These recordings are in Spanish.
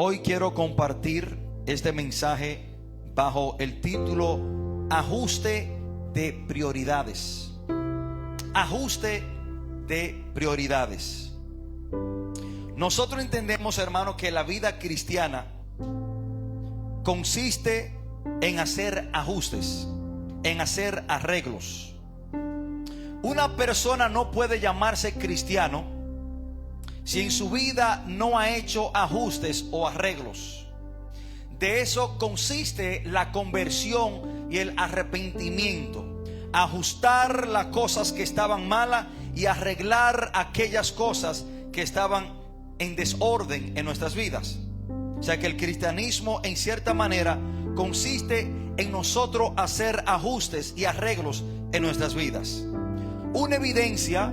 Hoy quiero compartir este mensaje bajo el título Ajuste de prioridades. Ajuste de prioridades. Nosotros entendemos, hermano, que la vida cristiana consiste en hacer ajustes, en hacer arreglos. Una persona no puede llamarse cristiano si en su vida no ha hecho ajustes o arreglos. De eso consiste la conversión y el arrepentimiento: ajustar las cosas que estaban malas y arreglar aquellas cosas que estaban en desorden en nuestras vidas. O sea que el cristianismo, en cierta manera, consiste en nosotros hacer ajustes y arreglos en nuestras vidas. Una evidencia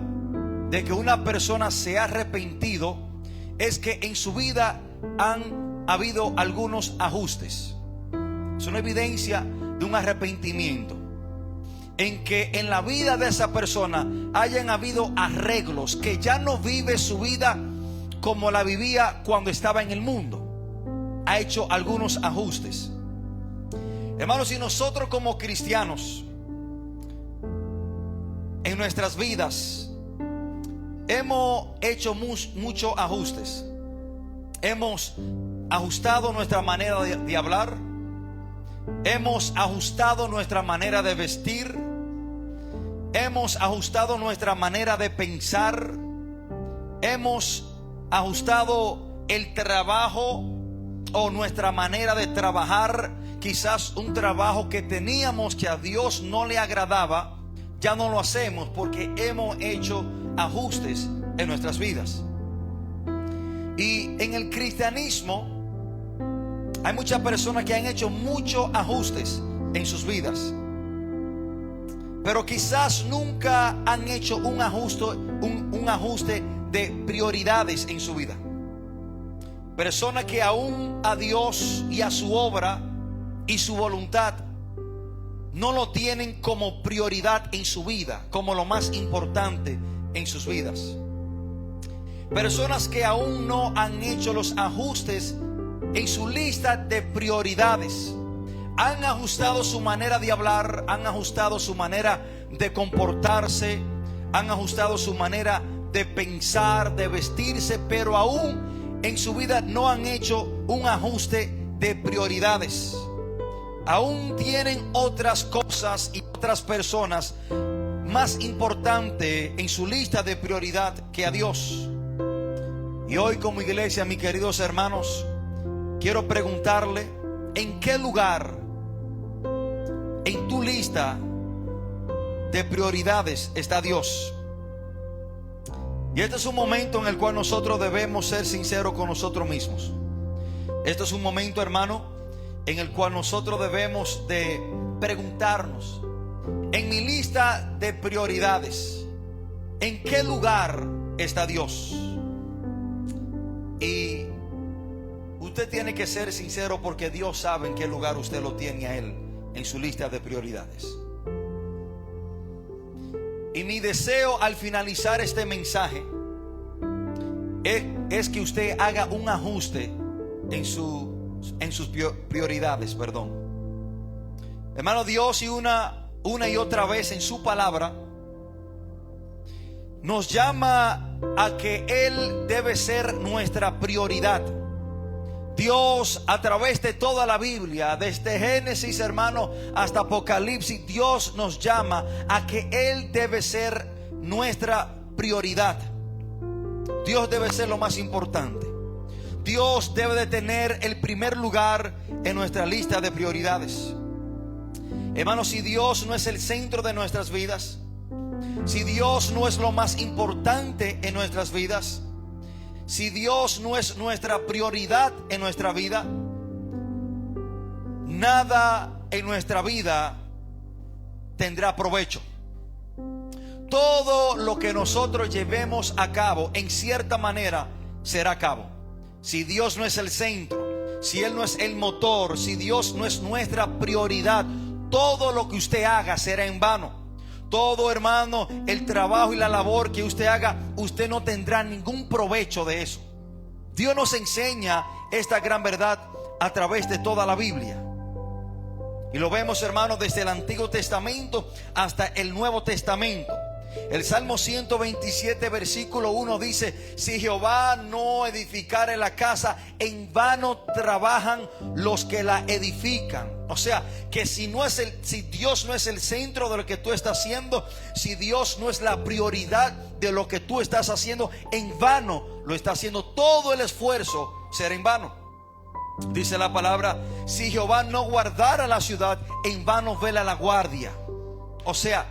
de que una persona se ha arrepentido es que en su vida han habido algunos ajustes. Es una evidencia de un arrepentimiento, en que en la vida de esa persona hayan habido arreglos, que ya no vive su vida como la vivía cuando estaba en el mundo. Ha hecho algunos ajustes. Hermanos, si nosotros como cristianos en nuestras vidas hemos hecho muchos ajustes, hemos ajustado nuestra manera de hablar, hemos ajustado nuestra manera de vestir, hemos ajustado nuestra manera de pensar, hemos ajustado el trabajo o nuestra manera de trabajar. Quizás un trabajo que teníamos que a Dios no le agradaba, ya no lo hacemos porque hemos hecho ajustes en nuestras vidas. Y en el cristianismo hay muchas personas que han hecho muchos ajustes en sus vidas, pero quizás nunca han hecho un ajuste de prioridades en su vida. Personas que aún a Dios y a su obra y su voluntad no lo tienen como prioridad en su vida, como lo más importante en sus vidas. Personas que aún no han hecho los ajustes en su lista de prioridades. Han ajustado su manera de hablar, han ajustado su manera de comportarse, han ajustado su manera de pensar, de vestirse, pero aún en su vida no han hecho un ajuste de prioridades. Aún tienen otras cosas y otras personas más importantes en su lista de prioridad que a Dios. Y hoy, como iglesia, mis queridos hermanos, quiero preguntarle: ¿en qué lugar en tu lista de prioridades está Dios? Y este es un momento en el cual nosotros debemos ser sinceros con nosotros mismos. Este es un momento, hermano, en el cual nosotros debemos de preguntarnos: en mi lista de prioridades, ¿en qué lugar está Dios? Y usted tiene que ser sincero, porque Dios sabe en qué lugar usted lo tiene a Él en su lista de prioridades. Y mi deseo al finalizar este mensaje es que usted haga un ajuste en sus prioridades, Hermano, Dios y una y otra vez en su palabra nos llama a que Él debe ser nuestra prioridad. Dios, a través de toda la Biblia, desde Génesis, hermano, hasta Apocalipsis, Dios nos llama a que Él debe ser nuestra prioridad. Dios debe ser lo más importante. Dios debe de tener el primer lugar en nuestra lista de prioridades. Hermanos, si Dios no es el centro de nuestras vidas, si Dios no es lo más importante en nuestras vidas, si Dios no es nuestra prioridad en nuestra vida, nada en nuestra vida tendrá provecho. Todo lo que nosotros llevemos a cabo, en cierta manera, será a cabo. Si Dios no es el centro, si Él no es el motor, si Dios no es nuestra prioridad, todo lo que usted haga será en vano. Todo, hermano, el trabajo y la labor que usted haga, usted no tendrá ningún provecho de eso. Dios nos enseña esta gran verdad a través de toda la Biblia. Y lo vemos, hermanos, desde el Antiguo Testamento hasta el Nuevo Testamento. El Salmo 127 versículo 1 dice: si Jehová no edificare la casa, en vano trabajan los que la edifican. O sea, que si Dios no es el centro de lo que tú estás haciendo, si Dios no es la prioridad de lo que tú estás haciendo, en vano lo está haciendo. Todo el esfuerzo será en vano. Dice la palabra: si Jehová no guardara la ciudad, en vano vela la guardia. O sea,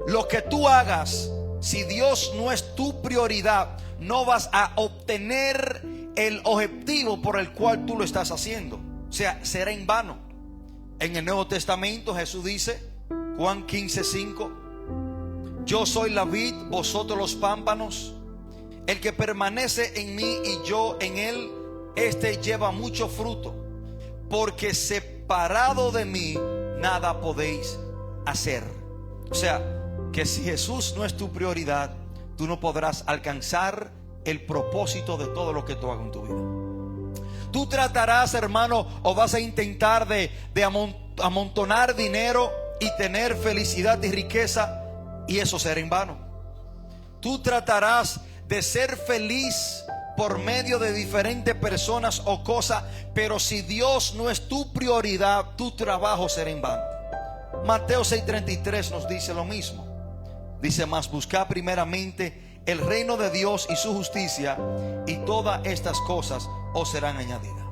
lo que tú hagas, si Dios no es tu prioridad, no vas a obtener el objetivo por el cual tú lo estás haciendo. O sea, será en vano. En el Nuevo Testamento Jesús dice, Juan 15:5: yo soy la vid, vosotros los pámpanos. El que permanece en mí y yo en él, este lleva mucho fruto, porque separado de mí nada podéis hacer. O sea, que si Jesús no es tu prioridad, tú no podrás alcanzar el propósito de todo lo que tú hagas en tu vida. Tú tratarás, hermano, o vas a intentar de amontonar dinero y tener felicidad y riqueza, y eso será en vano. Tú tratarás de ser feliz por medio de diferentes personas o cosas, pero si Dios no es tu prioridad, tu trabajo será en vano. Mateo 6:33 nos dice lo mismo. Dice: mas buscad primeramente el reino de Dios y su justicia, y todas estas cosas os serán añadidas.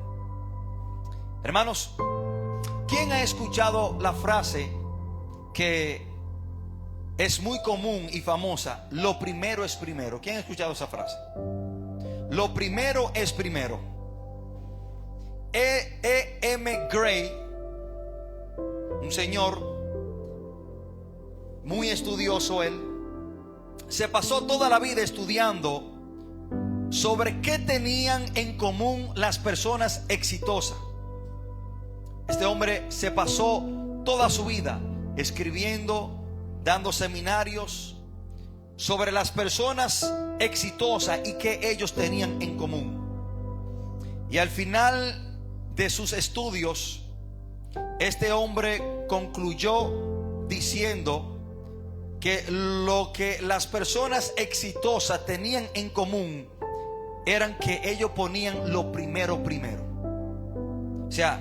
Hermanos, ¿quién ha escuchado la frase que es muy común y famosa? Lo primero es primero. ¿Quién ha escuchado esa frase? Lo primero es primero. E.M. Gray, un señor muy estudioso, él se pasó toda la vida estudiando sobre qué tenían en común las personas exitosas. Este hombre se pasó toda su vida escribiendo, dando seminarios sobre las personas exitosas y qué ellos tenían en común. Y al final de sus estudios, este hombre concluyó diciendo que lo que las personas exitosas tenían en común eran que ellos ponían lo primero. O sea,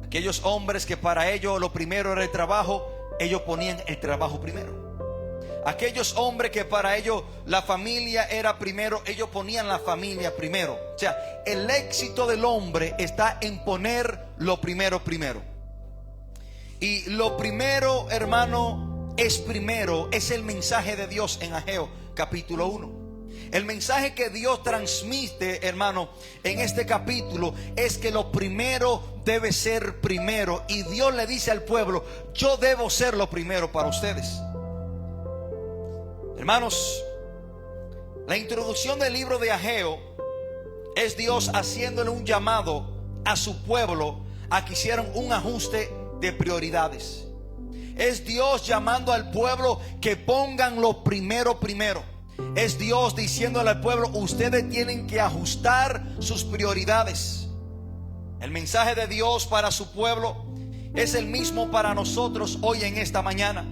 aquellos hombres que para ellos lo primero era el trabajo, ellos ponían el trabajo primero. Aquellos hombres que para ellos la familia era primero, ellos ponían la familia primero. O sea, el éxito del hombre está en poner lo primero. Y lo primero, hermano, es primero. Es el mensaje de Dios en Ageo capítulo 1. El mensaje que Dios transmite, hermano, en este capítulo es que lo primero debe ser primero. Y Dios le dice al pueblo: yo debo ser lo primero para ustedes. Hermanos, la introducción del libro de Ageo es Dios haciéndole un llamado a su pueblo a que hicieran un ajuste de prioridades. Es Dios llamando al pueblo que pongan lo primero. Es Dios diciéndole al pueblo: ustedes tienen que ajustar sus prioridades. El mensaje de Dios para su pueblo es el mismo para nosotros hoy en esta mañana.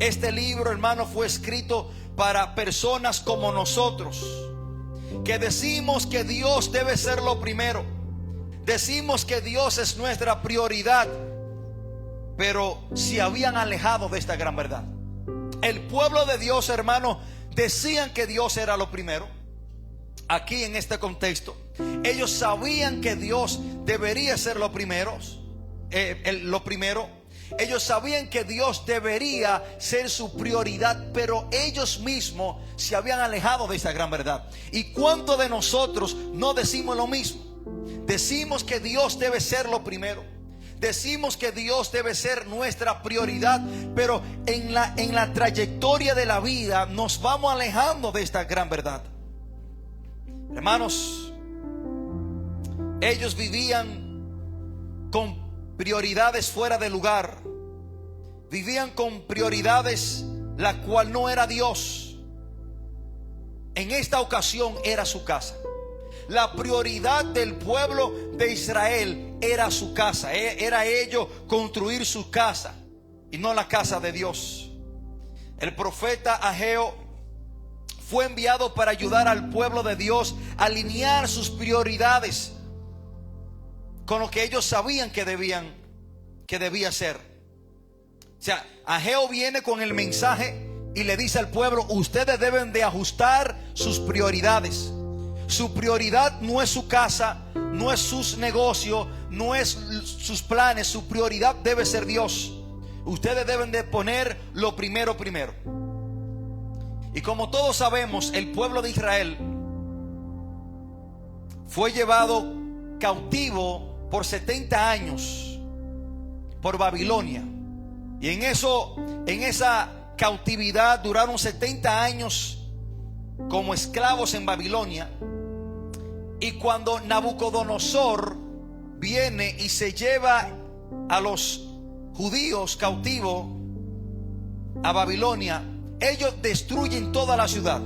Este libro, hermano, fue escrito para personas como nosotros, que decimos que Dios debe ser lo primero. Decimos que Dios es nuestra prioridad, pero se habían alejado de esta gran verdad. El pueblo de Dios, hermano, decían que Dios era lo primero. Aquí en este contexto, ellos sabían que Dios debería ser lo primero. Ellos sabían que Dios debería ser su prioridad, pero ellos mismos se habían alejado de esa gran verdad. ¿Y cuántos de nosotros no decimos lo mismo? Decimos que Dios debe ser lo primero. Decimos que Dios debe ser nuestra prioridad, pero en la trayectoria de la vida nos vamos alejando de esta gran verdad. Hermanos, ellos vivían con prioridades fuera de lugar. Vivían con prioridades la cual no era Dios. En esta ocasión era su casa. la prioridad del pueblo de Israel era su casa, era ellos construir su casa y no la casa de Dios. El profeta Ageo fue enviado para ayudar al pueblo de Dios a alinear sus prioridades con lo que ellos sabían que debía ser. O sea, Ageo viene con el mensaje y le dice al pueblo: ustedes deben de ajustar sus prioridades. Su prioridad no es su casa, no es sus negocios, no es sus planes. Su prioridad debe ser Dios. Ustedes deben de poner lo primero. Y como todos sabemos, el pueblo de Israel fue llevado cautivo por 70 años por Babilonia. Y en esa cautividad duraron 70 años como esclavos en Babilonia. Y cuando Nabucodonosor viene y se lleva a los judíos cautivos a Babilonia, ellos destruyen toda la ciudad.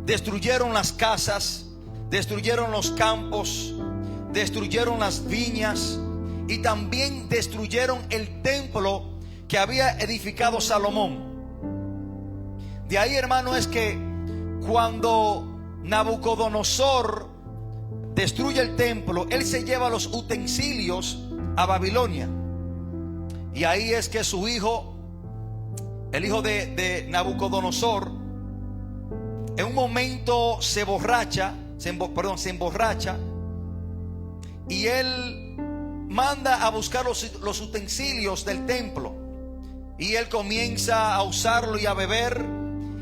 Destruyeron las casas, destruyeron los campos, destruyeron las viñas y también destruyeron el templo que había edificado Salomón. De ahí, hermano, es que cuando Nabucodonosor destruye el templo, él se lleva los utensilios a Babilonia. Y ahí es que su hijo, el hijo de Nabucodonosor, en un momento se emborracha y él manda a buscar los utensilios del templo. Y él comienza a usarlo y a beber.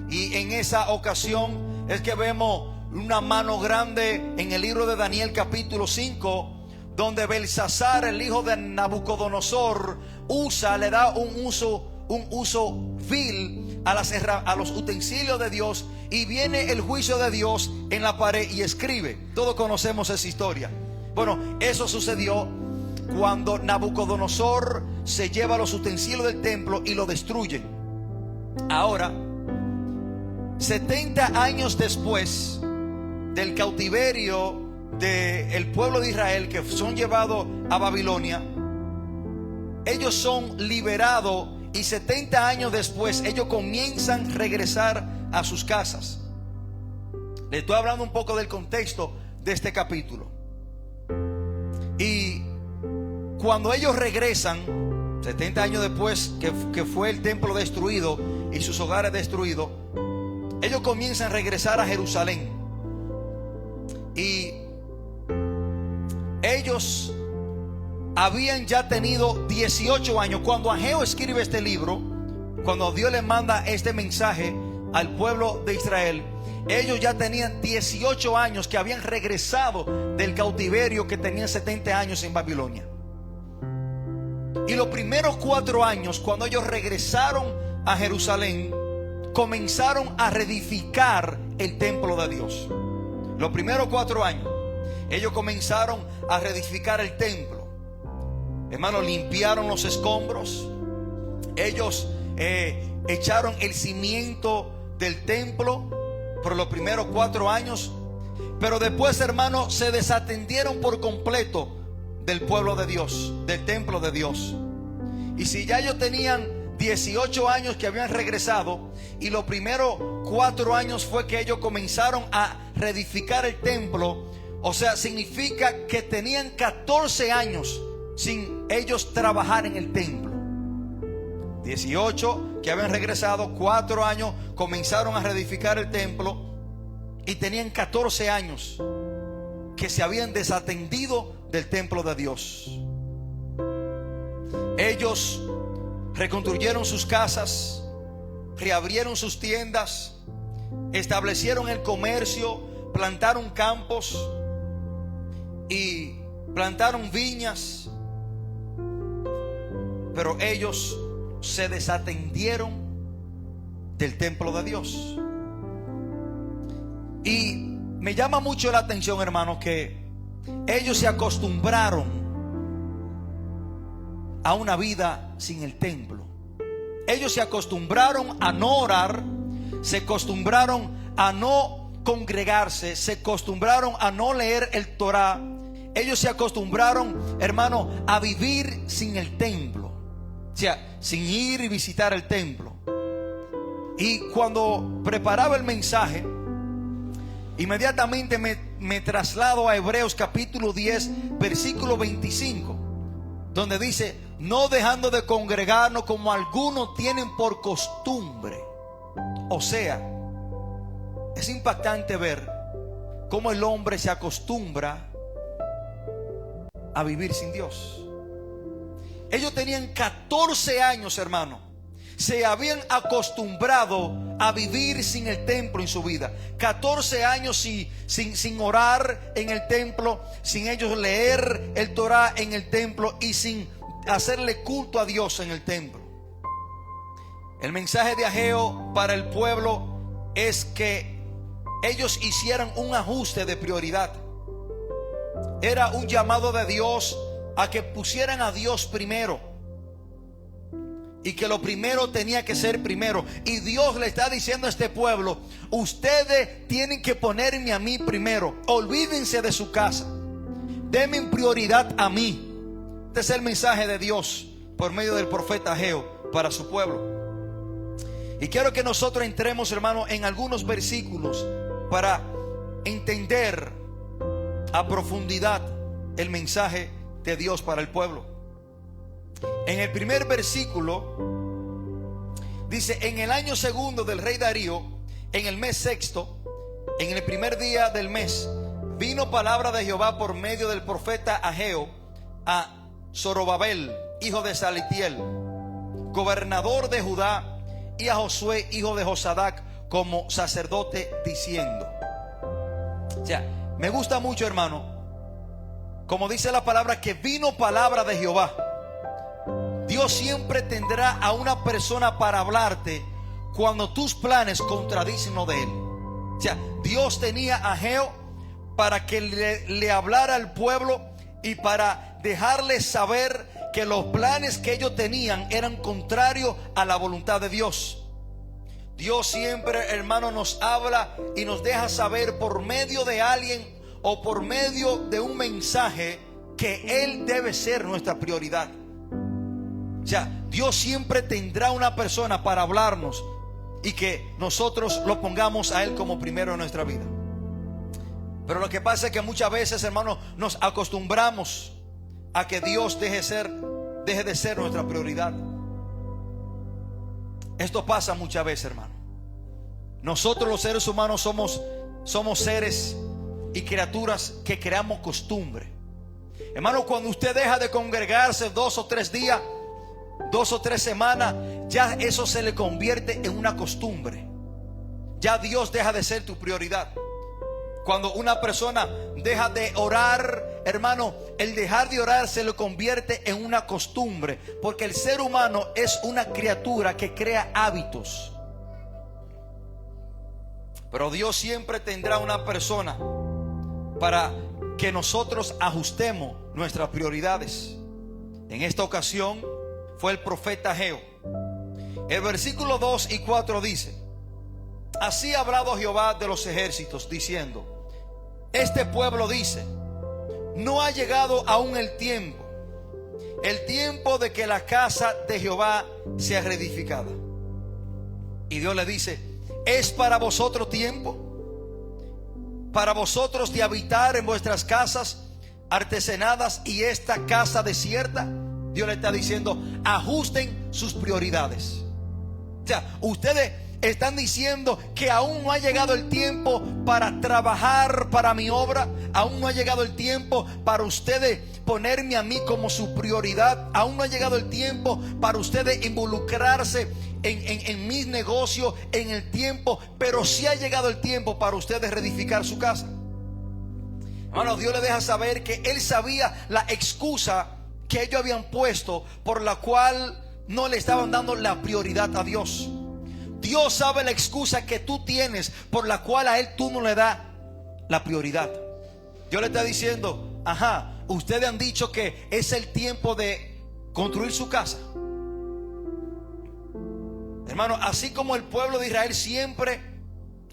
Y en esa ocasión es que vemos una mano grande en el libro de Daniel capítulo 5, donde Belsasar, el hijo de Nabucodonosor, le da un uso vil a los utensilios de Dios. Y viene el juicio de Dios en la pared y escribe. Todos conocemos esa historia. Bueno, eso sucedió cuando Nabucodonosor se lleva los utensilios del templo y lo destruyen. Ahora, 70 años después del cautiverio del pueblo de Israel, que son llevados a Babilonia, ellos son liberados y 70 años después ellos comienzan a regresar a sus casas. Le estoy hablando un poco del contexto de este capítulo. Y cuando ellos regresan, 70 años después que fue el templo destruido y sus hogares destruidos, ellos comienzan a regresar a Jerusalén. Y ellos habían ya tenido 18 años. Cuando Ageo escribe este libro, cuando Dios le manda este mensaje al pueblo de Israel, ellos ya tenían 18 años que habían regresado del cautiverio, que tenían 70 años en Babilonia. Y los primeros 4 años, cuando ellos regresaron a Jerusalén, comenzaron a reedificar el templo de Dios. Los primeros 4 años ellos comenzaron a reedificar el templo. Hermanos, limpiaron los escombros. Ellos echaron el cimiento del templo por los primeros 4 años. Pero después, hermanos, se desatendieron por completo del pueblo de Dios, del templo de Dios. Y si ya ellos tenían 18 años que habían regresado, y los primeros 4 años fue que ellos comenzaron a reedificar el templo, o sea, significa que tenían 14 años sin ellos trabajar en el templo. 18 que habían regresado, 4 años comenzaron a reedificar el templo, y tenían 14 años que se habían desatendido del templo de Dios. Ellos reconstruyeron sus casas, reabrieron sus tiendas, establecieron el comercio, plantaron campos y plantaron viñas. Pero ellos se desatendieron del templo de Dios. Y me llama mucho la atención, hermanos, que ellos se acostumbraron a una vida sin el templo. Ellos se acostumbraron a no orar, se acostumbraron a no congregarse, se acostumbraron a no leer el Torá. Ellos se acostumbraron, hermano, a vivir sin el templo, o sea, sin ir y visitar el templo. Y cuando preparaba el mensaje, inmediatamente me traslado a Hebreos capítulo 10, versículo 25, donde dice: no dejando de congregarnos como algunos tienen por costumbre. O sea, es impactante ver cómo el hombre se acostumbra a vivir sin Dios. Ellos tenían 14 años, hermano. Se habían acostumbrado a vivir sin el templo en su vida. 14 años sin orar en el templo, sin ellos leer el Torá en el templo y sin hacerle culto a Dios en el templo. El mensaje de Ageo para el pueblo es que ellos hicieran un ajuste de prioridad. Era un llamado de Dios a que pusieran a Dios primero, y que lo primero tenía que ser primero. Y Dios le está diciendo a este pueblo: ustedes tienen que ponerme a mí primero. Olvídense de su casa, denme prioridad a mí. Este es el mensaje de Dios por medio del profeta Ageo para su pueblo. Y quiero que nosotros entremos, hermano, en algunos versículos para entender a profundidad el mensaje de Dios para el pueblo. En el primer versículo dice: en el año segundo del rey Darío, en el mes sexto, en el primer día del mes, vino palabra de Jehová por medio del profeta Ageo a Zorobabel, hijo de Salitiel, gobernador de Judá, y a Josué, hijo de Josadac, como sacerdote, diciendo. O sea, me gusta mucho, hermano, como dice la palabra, que vino palabra de Jehová. Dios siempre tendrá a una persona para hablarte cuando tus planes contradicen los de Él. O sea, Dios tenía a Ageo para que le hablara al pueblo y para dejarles saber que los planes que ellos tenían eran contrarios a la voluntad de Dios. Dios siempre, hermano, nos habla y nos deja saber por medio de alguien o por medio de un mensaje que Él debe ser nuestra prioridad. O sea, Dios siempre tendrá una persona para hablarnos y que nosotros lo pongamos a Él como primero en nuestra vida. Pero lo que pasa es que muchas veces, hermanos, nos acostumbramos a que Dios deje de ser nuestra prioridad. Esto pasa muchas veces, hermano. Nosotros los seres humanos somos seres y criaturas que creamos costumbre. Hermano, cuando usted deja de congregarse 2 o 3 días, 2 o 3 semanas, ya eso se le convierte en una costumbre. Ya Dios deja de ser tu prioridad. Cuando una persona deja de orar, hermano, el dejar de orar se le convierte en una costumbre, porque el ser humano es una criatura que crea hábitos. Pero Dios siempre tendrá una persona para que nosotros ajustemos nuestras prioridades. En esta ocasión fue el profeta Ageo. El versículo 2 y 4 dice: así ha hablado Jehová de los ejércitos, diciendo: este pueblo dice, no ha llegado aún el tiempo de que la casa de Jehová sea reedificada. Y Dios le dice: ¿es para vosotros tiempo? Para vosotros de habitar en vuestras casas artesenadas y esta casa desierta. Dios le está diciendo: ajusten sus prioridades. O sea, ustedes están diciendo que aún no ha llegado el tiempo para trabajar para mi obra. Aún no ha llegado el tiempo para ustedes ponerme a mí como su prioridad. Aún no ha llegado el tiempo para ustedes involucrarse en mis negocios, en el tiempo. Pero sí ha llegado el tiempo para ustedes reedificar su casa. Hermano, Dios le deja saber que Él sabía la excusa que ellos habían puesto por la cual no le estaban dando la prioridad a Dios. Dios sabe la excusa que tú tienes por la cual a Él tú no le das la prioridad. Dios le está diciendo: ajá, ustedes han dicho que es el tiempo de construir su casa. Hermano, así como el pueblo de Israel, siempre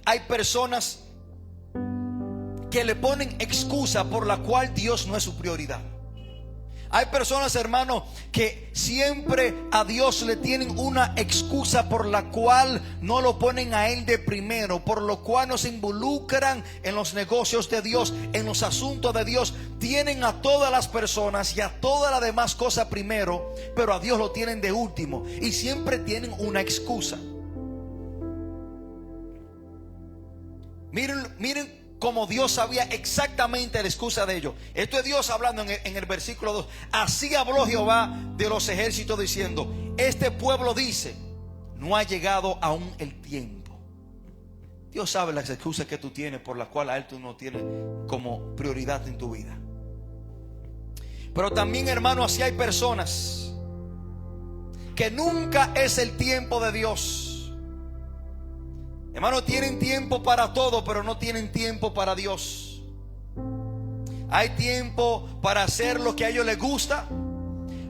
hay personas que le ponen excusa por la cual Dios no es su prioridad. Hay personas, hermano, que siempre a Dios le tienen una excusa por la cual no lo ponen a Él de primero, por lo cual no se involucran en los negocios de Dios, en los asuntos de Dios. Tienen a todas las personas y a todas las demás cosas primero, pero a Dios lo tienen de último, y siempre tienen una excusa. Miren como Dios sabía exactamente la excusa de ellos. Esto es Dios hablando en el versículo 2. Así habló Jehová de los ejércitos diciendo: este pueblo dice, no ha llegado aún el tiempo. Dios sabe las excusas que tú tienes por las cuales a Él tú no tienes como prioridad en tu vida. Pero también, hermano, así hay personas que nunca es el tiempo de Dios. Hermano, tienen tiempo para todo, pero no tienen tiempo para Dios. Hay tiempo para hacer lo que a ellos les gusta.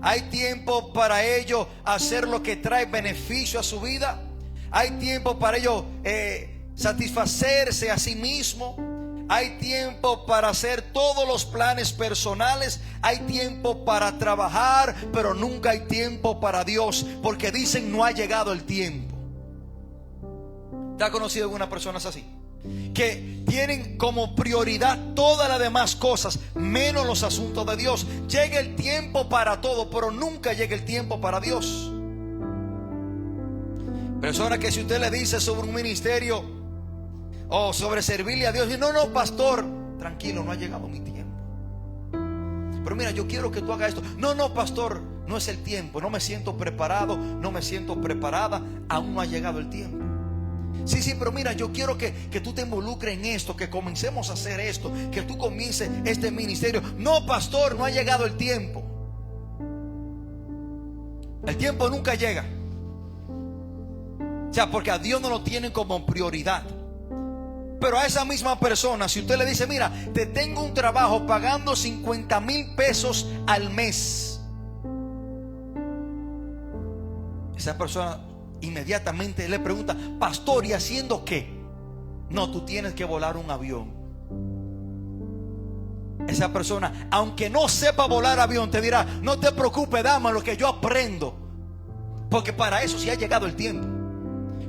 Hay tiempo para ellos hacer lo que trae beneficio a su vida. Hay tiempo para ellos satisfacerse a sí mismo. Hay tiempo para hacer todos los planes personales. Hay tiempo para trabajar, pero nunca hay tiempo para Dios, porque dicen no ha llegado el tiempo. ¿Te has conocido algunas personas así? Que tienen como prioridad todas las demás cosas, menos los asuntos de Dios. Llega el tiempo para todo, pero nunca llega el tiempo para Dios. Personas que si usted le dice sobre un ministerio o sobre servirle a Dios, dice: no, pastor, tranquilo, no ha llegado mi tiempo. Pero mira, yo quiero que tú hagas esto. No, pastor, no es el tiempo. No me siento preparado, no me siento preparada. Aún no ha llegado el tiempo. Sí, pero mira, yo quiero que tú te involucres en esto, que comencemos a hacer esto, que tú comiences este ministerio. No, pastor, no ha llegado el tiempo. El tiempo nunca llega. O sea, porque a Dios no lo tienen como prioridad. Pero a esa misma persona, si usted le dice: mira, te tengo un trabajo pagando 50,000 pesos al mes, esa persona inmediatamente le pregunta: pastor, ¿y haciendo qué? No, tú tienes que volar un avión. Esa persona, aunque no sepa volar avión, te dirá: no te preocupes, dame lo que yo aprendo, porque para eso sí ha llegado el tiempo.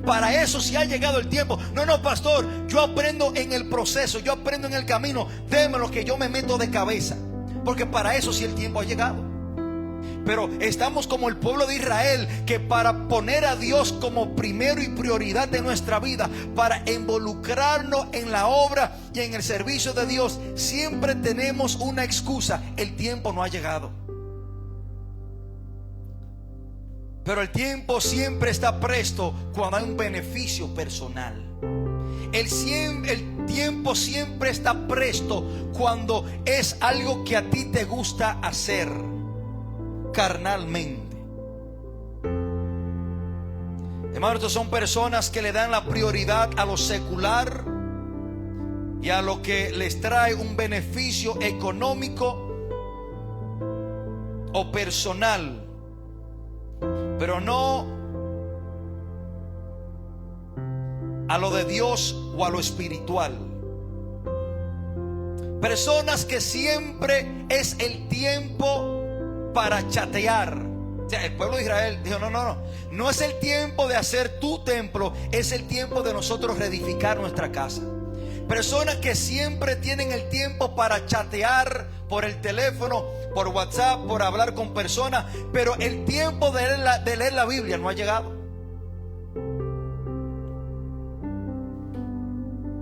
Para eso sí ha llegado el tiempo. No, pastor, yo aprendo en el proceso, yo aprendo en el camino. Déme lo que yo me meto de cabeza, porque para eso sí el tiempo ha llegado. Pero estamos como el pueblo de Israel, que para poner a Dios como primero y prioridad de nuestra vida, para involucrarnos en la obra y en el servicio de Dios, siempre tenemos una excusa: el tiempo no ha llegado. Pero el tiempo siempre está presto cuando hay un beneficio personal. El tiempo siempre está presto cuando es algo que a ti te gusta hacer carnalmente. Hermanos, estos son personas que le dan la prioridad a lo secular y a lo que les trae un beneficio económico o personal, pero no a lo de Dios o a lo espiritual. Personas que siempre es el tiempo para chatear. O sea, el pueblo de Israel dijo: no es el tiempo de hacer tu templo, es el tiempo de nosotros reedificar nuestra casa. Personas que siempre tienen el tiempo para chatear por el teléfono, por WhatsApp, por hablar con personas, pero el tiempo de leer la Biblia no ha llegado.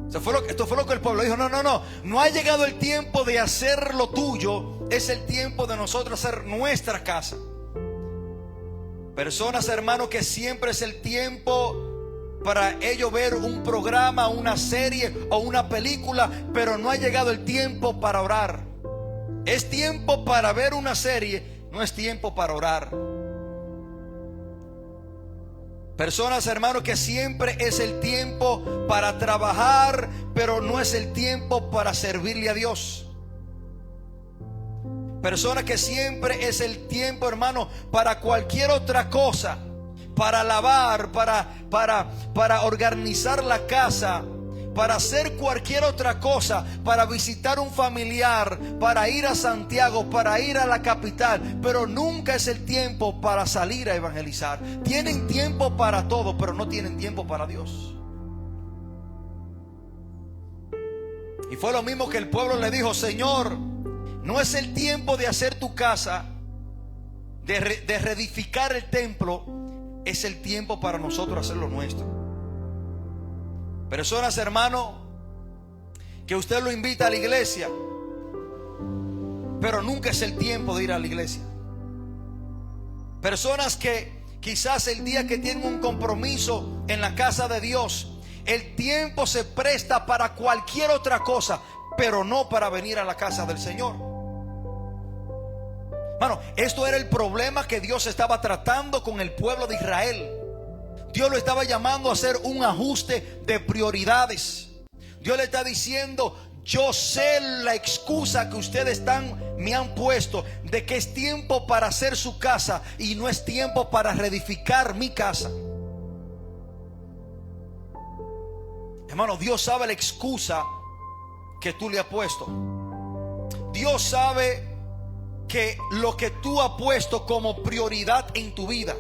Esto fue lo que el pueblo dijo: no ha llegado el tiempo de hacer lo tuyo, es el tiempo de nosotros hacer nuestra casa. Personas, hermanos, que siempre es el tiempo para ellos ver un programa, una serie o una película, pero no ha llegado el tiempo para orar. Es tiempo para ver una serie, no es tiempo para orar. Personas, hermanos, que siempre es el tiempo para trabajar, pero no es el tiempo para servirle a Dios. Personas que siempre es el tiempo, hermano, para cualquier otra cosa, para lavar, para organizar la casa, para hacer cualquier otra cosa, para visitar un familiar, para ir a Santiago, para ir a la capital, pero nunca es el tiempo para salir a evangelizar. Tienen tiempo para todo, pero no tienen tiempo para Dios. Y fue lo mismo que el pueblo le dijo: Señor, no es el tiempo de hacer tu casa, de reedificar el templo. Es el tiempo para nosotros hacer lo nuestro. Personas, hermano, que usted lo invita a la iglesia, pero nunca es el tiempo de ir a la iglesia. Personas que quizás el día que tienen un compromiso en la casa de Dios, el tiempo se presta para cualquier otra cosa, pero no para venir a la casa del Señor. Bueno, esto era el problema que Dios estaba tratando con el pueblo de Israel. Dios lo estaba llamando a hacer un ajuste de prioridades. Dios le está diciendo: yo sé la excusa que ustedes me han puesto de que es tiempo para hacer su casa y no es tiempo para reedificar mi casa. Hermano, Dios sabe la excusa que tú le has puesto. Dios sabe que lo que tú has puesto como prioridad en tu vida.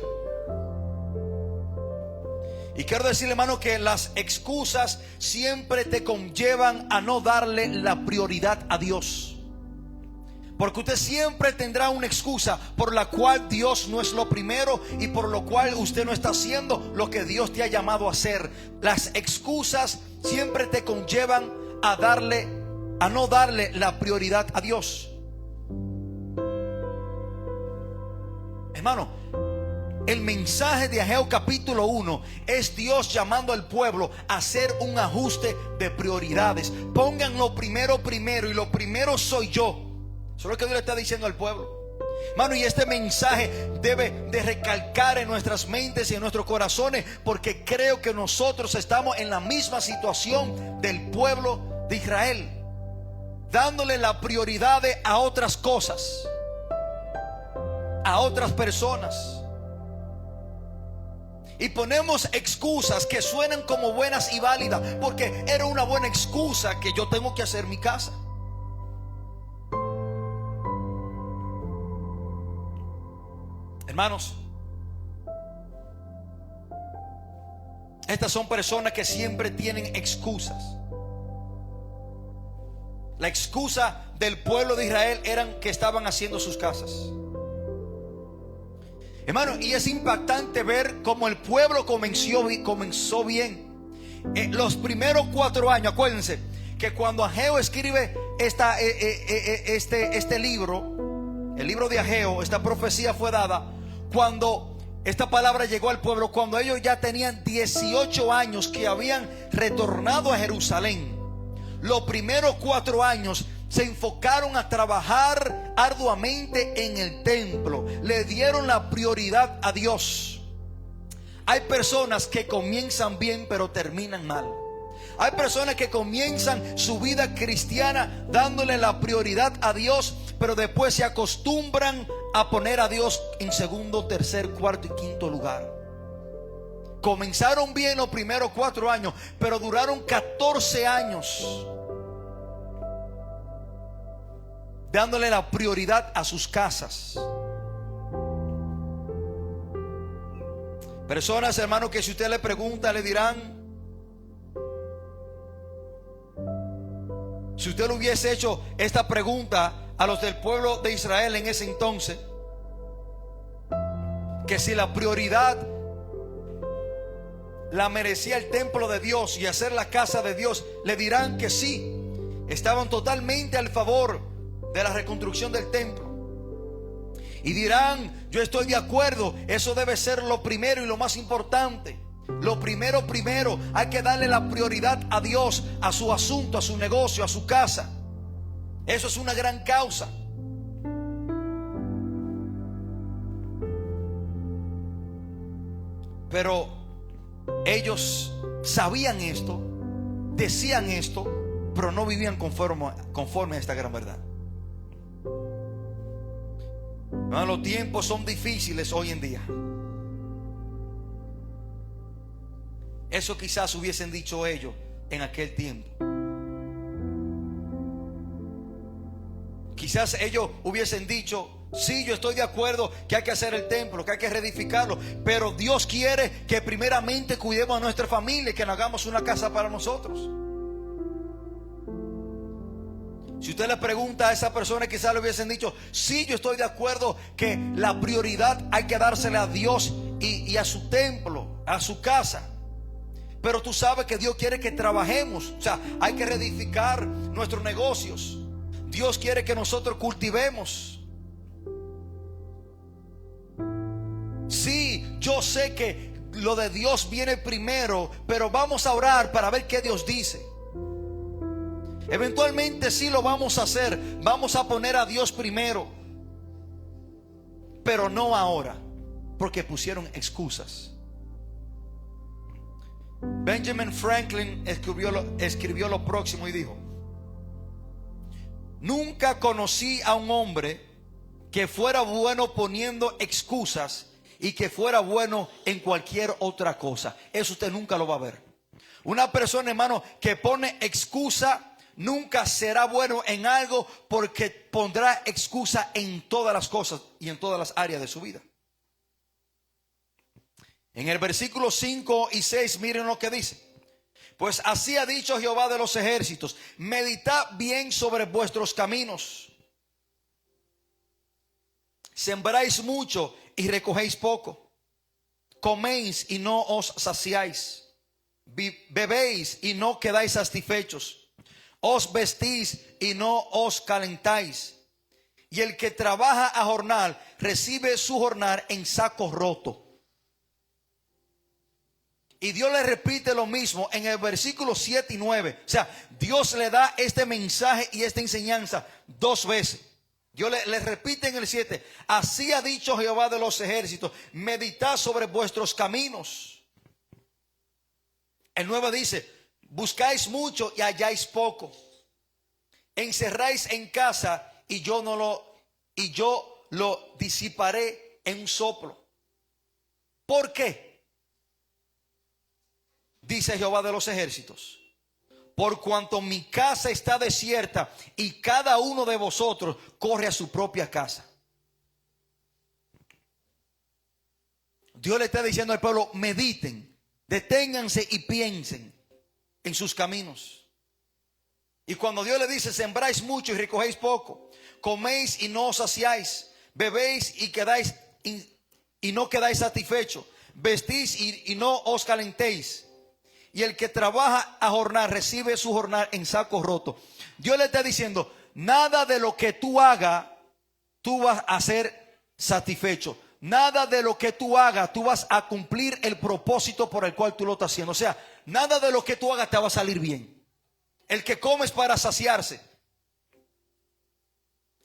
Y quiero decirle, hermano, que las excusas siempre te conllevan a no darle la prioridad a Dios. Porque usted siempre tendrá una excusa por la cual Dios no es lo primero y por lo cual usted no está haciendo lo que Dios te ha llamado a hacer. Las excusas siempre te conllevan a no darle la prioridad a Dios. Hermano, el mensaje de Ageo capítulo 1 es Dios llamando al pueblo a hacer un ajuste de prioridades. Pongan lo primero primero, y lo primero soy yo. Eso es lo que Dios le está diciendo al pueblo, hermano. Y este mensaje debe de recalcar en nuestras mentes y en nuestros corazones, porque creo que nosotros estamos en la misma situación del pueblo de Israel, dándole la prioridad a otras cosas, a otras personas, y ponemos excusas que suenan como buenas y válidas, porque era una buena excusa que yo tengo que hacer mi casa. Hermanos, estas son personas que siempre tienen excusas. La excusa del pueblo de Israel eran que estaban haciendo sus casas. Hermano, y es impactante ver cómo el pueblo comenzó bien. Los primeros 4 años, acuérdense que cuando Ageo escribe este libro, el libro de Ageo, esta profecía fue dada cuando esta palabra llegó al pueblo, cuando ellos ya tenían 18 años que habían retornado a Jerusalén. Los primeros 4 años se enfocaron a trabajar arduamente en el templo. Le dieron la prioridad a Dios. Hay personas que comienzan bien pero terminan mal. Hay personas que comienzan su vida cristiana dándole la prioridad a Dios, pero después se acostumbran a poner a Dios en segundo, tercer, cuarto y quinto lugar. Comenzaron bien los primeros 4 años, pero duraron 14 años dándole la prioridad a sus casas. Personas, hermanos, que si usted le pregunta, le dirán, si usted le hubiese hecho esta pregunta a los del pueblo de Israel en ese entonces, que si la prioridad la merecía el templo de Dios y hacer la casa de Dios, le dirán que sí, estaban totalmente al favor de la reconstrucción del templo. Y dirán, yo estoy de acuerdo, eso debe ser lo primero y lo más importante. Lo primero, hay que darle la prioridad a Dios, a su asunto, a su negocio, a su casa. Eso es una gran causa. Pero ellos sabían esto, decían esto, pero no vivían conforme a esta gran verdad. Los tiempos son difíciles hoy en día. Eso quizás hubiesen dicho ellos en aquel tiempo. Quizás ellos hubiesen dicho: sí, yo estoy de acuerdo que hay que hacer el templo, que hay que reedificarlo, pero Dios quiere que primeramente cuidemos a nuestra familia y que nos hagamos una casa para nosotros. Si usted le pregunta a esa persona, quizás le hubiesen dicho: sí, yo estoy de acuerdo que la prioridad hay que dársela a Dios y a su templo, a su casa. Pero tú sabes que Dios quiere que trabajemos. O sea, hay que reedificar nuestros negocios. Dios quiere que nosotros cultivemos. Sí, yo sé que lo de Dios viene primero, pero vamos a orar para ver qué Dios dice. Eventualmente sí lo vamos a hacer. Vamos a poner a Dios primero, pero no ahora, porque pusieron excusas. Benjamin Franklin escribió lo próximo y dijo: nunca conocí a un hombre que fuera bueno poniendo excusas y que fuera bueno en cualquier otra cosa. Eso usted nunca lo va a ver. Una persona, hermano, que pone excusa nunca será bueno en algo, porque pondrá excusa en todas las cosas y en todas las áreas de su vida. En el versículo 5 y 6, miren lo que dice: pues así ha dicho Jehová de los ejércitos, meditad bien sobre vuestros caminos. Sembráis mucho y recogéis poco. Coméis y no os saciáis. Bebéis y no quedáis satisfechos. Os vestís y no os calentáis. Y el que trabaja a jornal recibe su jornal en saco roto. Y Dios le repite lo mismo en el versículo 7 y 9. O sea, Dios le da este mensaje y esta enseñanza dos veces. Dios le repite en el 7: así ha dicho Jehová de los ejércitos, meditad sobre vuestros caminos. El 9 dice: buscáis mucho y halláis poco. Encerráis en casa y yo lo disiparé en un soplo. ¿Por qué? Dice Jehová de los ejércitos: por cuanto mi casa está desierta y cada uno de vosotros corre a su propia casa. Dios le está diciendo al pueblo: mediten, deténganse y piensen en sus caminos. Y cuando Dios le dice: sembráis mucho y recogéis poco, coméis y no os saciáis, bebéis y no quedáis satisfechos, vestís y no os calentéis. Y el que trabaja a jornal recibe su jornal en saco roto. Dios le está diciendo: nada de lo que tú hagas tú vas a ser satisfecho. Nada de lo que tú hagas tú vas a cumplir el propósito por el cual tú lo estás haciendo. O sea, nada de lo que tú hagas te va a salir bien. El que come es para saciarse.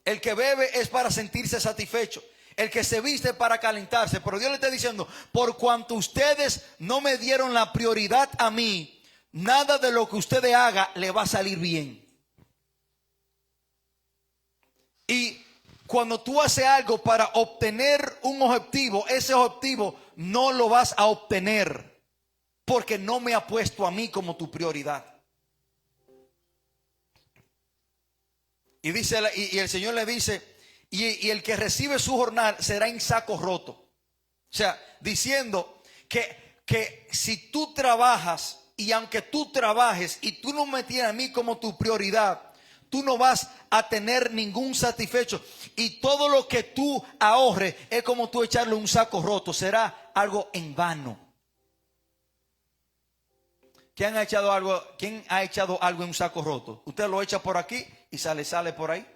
El que bebe es para sentirse satisfecho. El que se viste para calentarse. Pero Dios le está diciendo: por cuanto ustedes no me dieron la prioridad a mí, nada de lo que ustedes hagan le va a salir bien. Y cuando tú haces algo para obtener un objetivo, ese objetivo no lo vas a obtener, porque no me ha puesto a mí como tu prioridad. Y el Señor le dice: y el que recibe su jornal será en saco roto. O sea, diciendo que si tú trabajas, y aunque tú trabajes y tú no me tienes a mí como tu prioridad, tú no vas a tener ningún satisfecho. Y todo lo que tú ahorres es como tú echarle un saco roto. Será algo en vano. ¿Quién ha echado algo en un saco roto? Usted lo echa por aquí y sale por ahí.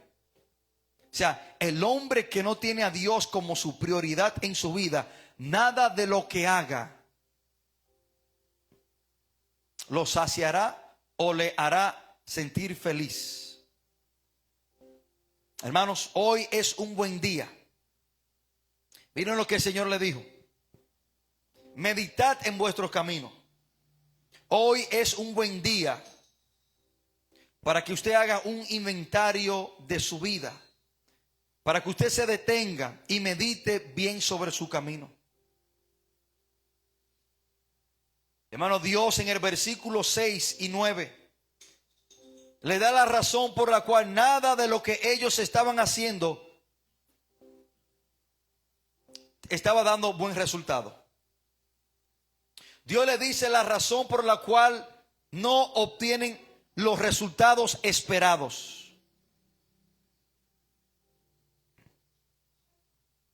O sea, el hombre que no tiene a Dios como su prioridad en su vida, nada de lo que haga lo saciará o le hará sentir feliz. Hermanos, hoy es un buen día. Miren lo que el Señor le dijo: meditad en vuestros caminos. Hoy es un buen día para que usted haga un inventario de su vida, para que usted se detenga y medite bien sobre su camino. Hermano, Dios en el versículo 6 y 9 le da la razón por la cual nada de lo que ellos estaban haciendo estaba dando buen resultado. Dios le dice la razón por la cual no obtienen los resultados esperados.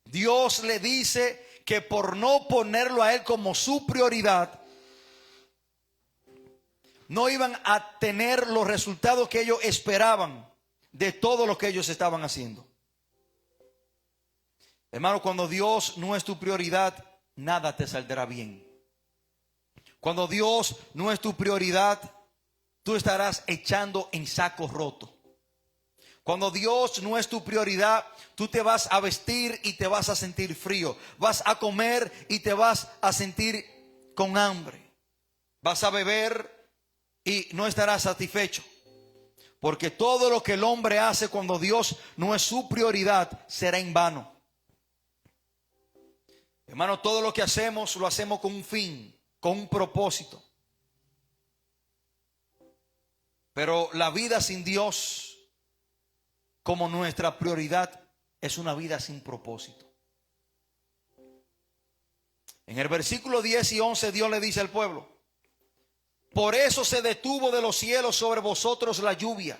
Dios le dice que por no ponerlo a Él como su prioridad, no iban a tener los resultados que ellos esperaban de todo lo que ellos estaban haciendo. Hermano, cuando Dios no es tu prioridad, nada te saldrá bien. Cuando Dios no es tu prioridad, tú estarás echando en saco roto. Cuando Dios no es tu prioridad, tú te vas a vestir y te vas a sentir frío. Vas a comer y te vas a sentir con hambre. Vas a beber y no estarás satisfecho. Porque todo lo que el hombre hace cuando Dios no es su prioridad será en vano. Hermano, todo lo que hacemos lo hacemos con un fin, con un propósito. Pero la vida sin Dios como nuestra prioridad es una vida sin propósito. En el versículo 10 y 11 Dios le dice al pueblo: por eso se detuvo de los cielos sobre vosotros la lluvia.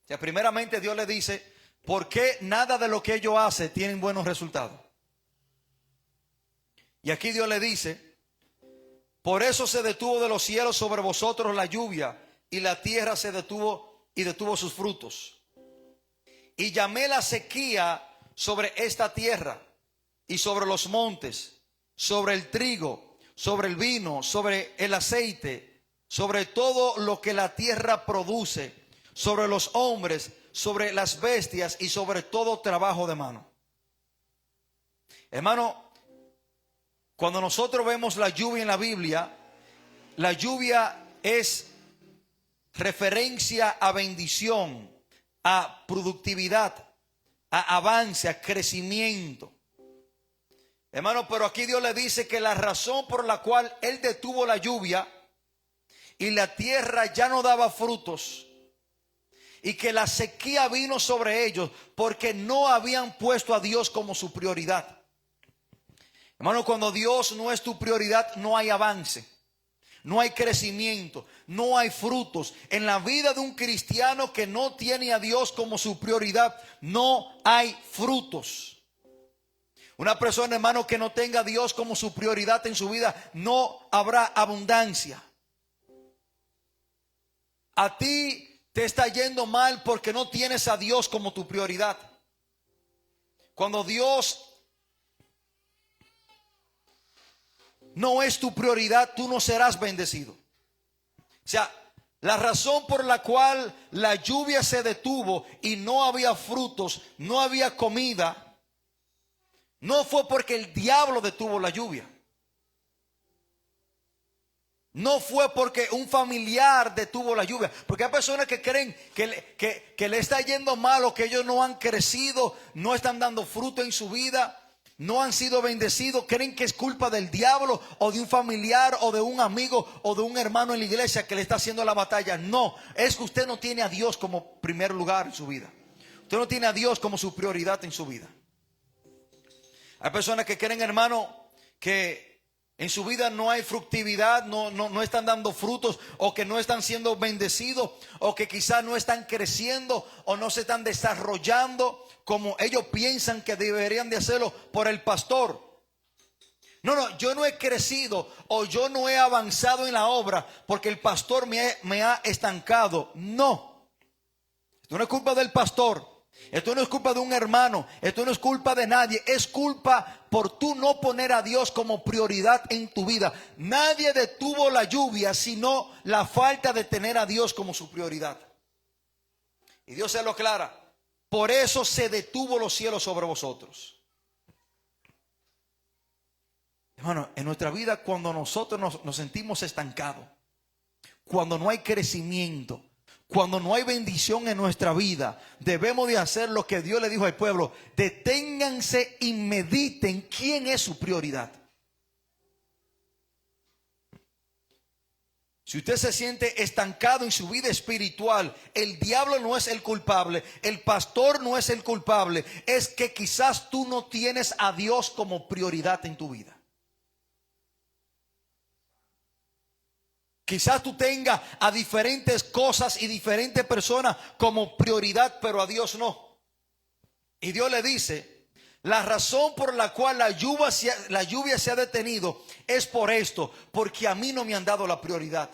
O sea, primeramente Dios le dice, ¿por qué nada de lo que ellos hacen tienen buenos resultados? Y aquí Dios le dice, por eso se detuvo de los cielos sobre vosotros la lluvia, y la tierra se detuvo y detuvo sus frutos. Y llamé la sequía sobre esta tierra y sobre los montes, sobre el trigo, sobre el vino, sobre el aceite, sobre todo lo que la tierra produce, sobre los hombres, sobre las bestias y sobre todo trabajo de mano. Hermano, cuando nosotros vemos la lluvia en la Biblia, la lluvia es referencia a bendición, a productividad, a avance, a crecimiento. Hermano, pero aquí Dios le dice que la razón por la cual Él detuvo la lluvia y la tierra ya no daba frutos y que la sequía vino sobre ellos porque no habían puesto a Dios como su prioridad. Hermano, cuando Dios no es tu prioridad, no hay avance, no hay crecimiento, no hay frutos. En la vida de un cristiano que no tiene a Dios como su prioridad, no hay frutos. Una persona, hermano, que no tenga a Dios como su prioridad en su vida, no habrá abundancia. A ti te está yendo mal porque no tienes a Dios como tu prioridad. Cuando Dios no es tu prioridad, tú no serás bendecido. O sea, la razón por la cual la lluvia se detuvo y no había frutos, no había comida, no fue porque el diablo detuvo la lluvia. No fue porque un familiar detuvo la lluvia. Porque hay personas que creen que le está yendo mal o que ellos no han crecido, no están dando fruto en su vida, no han sido bendecidos. Creen que es culpa del diablo o de un familiar o de un amigo o de un hermano en la iglesia que le está haciendo la batalla. No, es que usted no tiene a Dios como primer lugar en su vida. Usted no tiene a Dios como su prioridad en su vida. Hay personas que creen, hermano, que en su vida no hay fructividad, no están dando frutos, o que no están siendo bendecidos, o que quizás no están creciendo o no se están desarrollando como ellos piensan que deberían de hacerlo por el pastor. No, yo no he crecido o yo no he avanzado en la obra porque el pastor me ha estancado. No, esto no es culpa del pastor. Esto no es culpa de un hermano, esto no es culpa de nadie, es culpa por tú no poner a Dios como prioridad en tu vida. Nadie detuvo la lluvia sino la falta de tener a Dios como su prioridad. Y Dios se lo aclara, por eso se detuvo los cielos sobre vosotros. Hermano, en nuestra vida cuando nosotros nos sentimos estancados, cuando no hay crecimiento, cuando no hay bendición en nuestra vida, debemos de hacer lo que Dios le dijo al pueblo: deténganse y mediten quién es su prioridad. Si usted se siente estancado en su vida espiritual, el diablo no es el culpable, el pastor no es el culpable, es que quizás tú no tienes a Dios como prioridad en tu vida. Quizás tú tengas a diferentes cosas y diferentes personas como prioridad, pero a Dios no. Y Dios le dice, la razón por la cual la lluvia se ha detenido es por esto, porque a mí no me han dado la prioridad.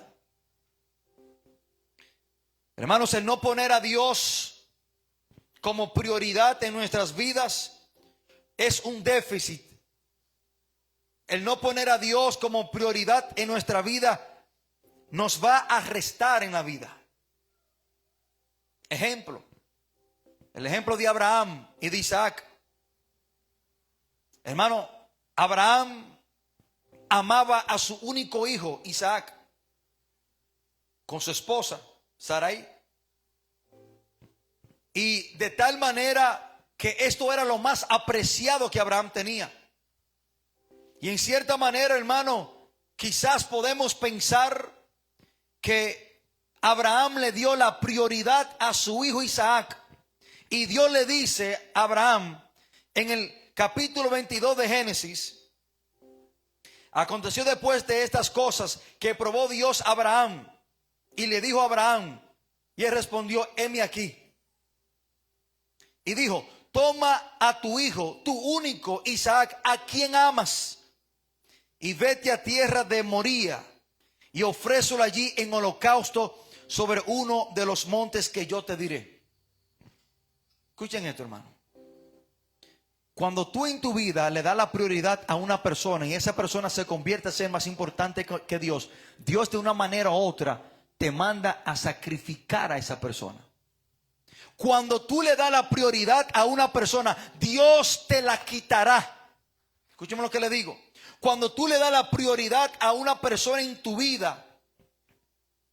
Hermanos, el no poner a Dios como prioridad en nuestras vidas es un déficit. El no poner a Dios como prioridad en nuestra vida nos va a restar en la vida. Ejemplo, el ejemplo de Abraham y de Isaac. Hermano, Abraham amaba a su único hijo, Isaac, con su esposa, Sarai. Y de tal manera que esto era lo más apreciado que Abraham tenía. Y en cierta manera, hermano, quizás podemos pensar que Abraham le dio la prioridad a su hijo Isaac. Y Dios le dice a Abraham en el capítulo 22 de Génesis: aconteció después de estas cosas que probó Dios a Abraham y le dijo a Abraham, y él respondió: heme aquí. Y dijo: toma a tu hijo, tu único Isaac, a quien amas, y vete a tierra de Moría y ofrécelo allí en holocausto sobre uno de los montes que yo te diré. Escuchen esto, hermano. Cuando tú en tu vida le das la prioridad a una persona y esa persona se convierte a ser más importante que Dios, Dios de una manera u otra te manda a sacrificar a esa persona. Cuando tú le das la prioridad a una persona, Dios te la quitará. Escúcheme lo que le digo. Cuando tú le das la prioridad a una persona en tu vida,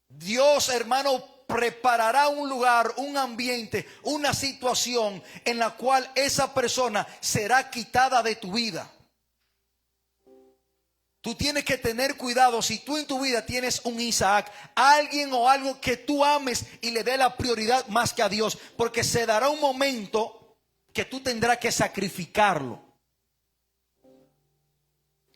Dios, hermano, preparará un lugar, un ambiente, una situación en la cual esa persona será quitada de tu vida. Tú tienes que tener cuidado si tú en tu vida tienes un Isaac, alguien o algo que tú ames y le dé la prioridad más que a Dios, porque se dará un momento que tú tendrás que sacrificarlo.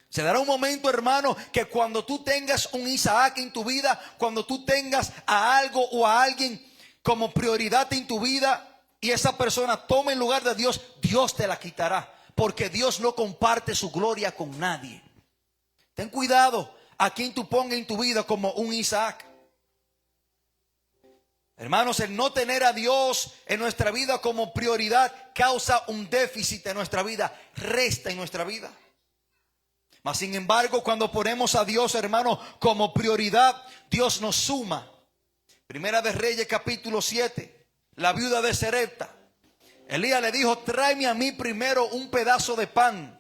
Se dará un momento, hermano, que cuando tú tengas un Isaac en tu vida, cuando tú tengas a algo o a alguien como prioridad en tu vida y esa persona tome el lugar de Dios, Dios te la quitará, porque Dios no comparte su gloria con nadie. Ten cuidado a quien tú pongas en tu vida como un Isaac. Hermanos, el no tener a Dios en nuestra vida como prioridad causa un déficit en nuestra vida, resta en nuestra vida. Mas sin embargo, cuando ponemos a Dios, hermano, como prioridad, Dios nos suma. Primera de Reyes capítulo 7, la viuda de Serepta. Elías le dijo: tráeme a mí primero un pedazo de pan.